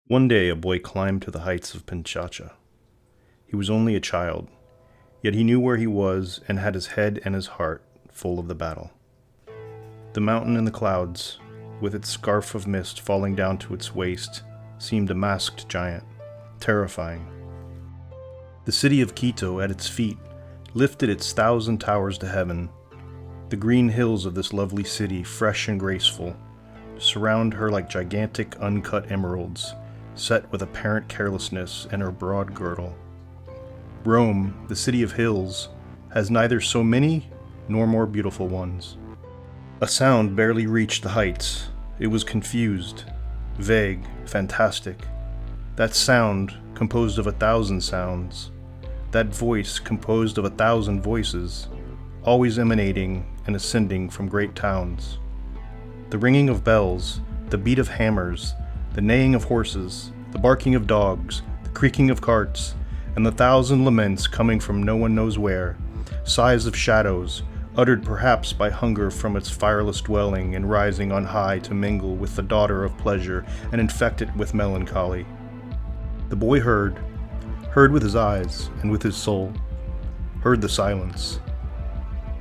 One day a boy climbed to the heights of Pichincha. He was only a child, yet he knew where he was and had his head and his heart full of the battle. The mountain in the clouds, with its scarf of mist falling down to its waist, seemed a masked giant, terrifying. The city of Quito at its feet lifted its 1,000 towers to heaven. The green hills of this lovely city, fresh and graceful, surround her like gigantic uncut emeralds, set with apparent carelessness in her broad girdle. Rome, the city of hills, has neither so many nor more beautiful ones. A sound barely reached the heights. It was confused, vague, fantastic. That sound composed of 1,000 sounds. That voice composed of 1,000 voices, always emanating and ascending from great towns. The ringing of bells, the beat of hammers, the neighing of horses, the barking of dogs, the creaking of carts, and the 1,000 laments coming from no one knows where, sighs of shadows, uttered perhaps by hunger from its fireless dwelling and rising on high to mingle with the daughter of pleasure and infect it with melancholy. The boy heard with his eyes and with his soul, heard the silence.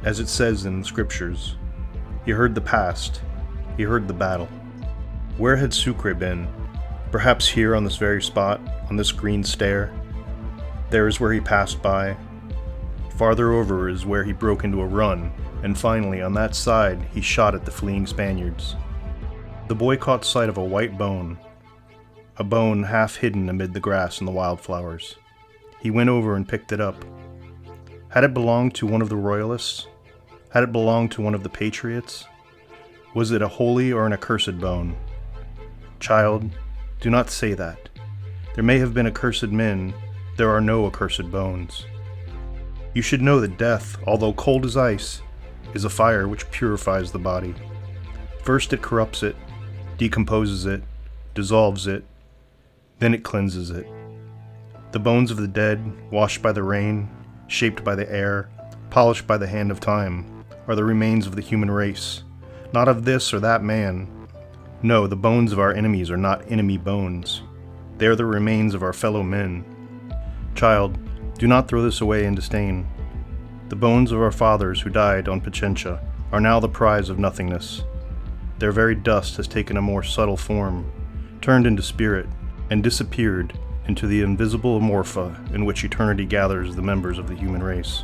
As it says in the scriptures, he heard the past, he heard the battle. Where had Sucre been? Perhaps here on this very spot, on this green stair. There is where he passed by. Farther over is where he broke into a run, and finally on that side he shot at the fleeing Spaniards. The boy caught sight of a white bone, a bone half hidden amid the grass and the wildflowers. He went over and picked it up. Had it belonged to one of the royalists? Had it belonged to one of the patriots? Was it a holy or an accursed bone? Child, do not say that. There may have been accursed men, there are no accursed bones. You should know that death, although cold as ice, is a fire which purifies the body. First it corrupts it, decomposes it, dissolves it, then it cleanses it. The bones of the dead, washed by the rain, shaped by the air, polished by the hand of time, are the remains of the human race, not of this or that man. No, the bones of our enemies are not enemy bones. They are the remains of our fellow men. Child, do not throw this away in disdain. The bones of our fathers who died on Pichincha are now the prize of nothingness. Their very dust has taken a more subtle form, turned into spirit, and disappeared into the invisible amorpha in which eternity gathers the members of the human race.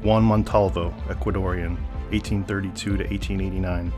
Juan Montalvo, Ecuadorian, 1832 to 1889.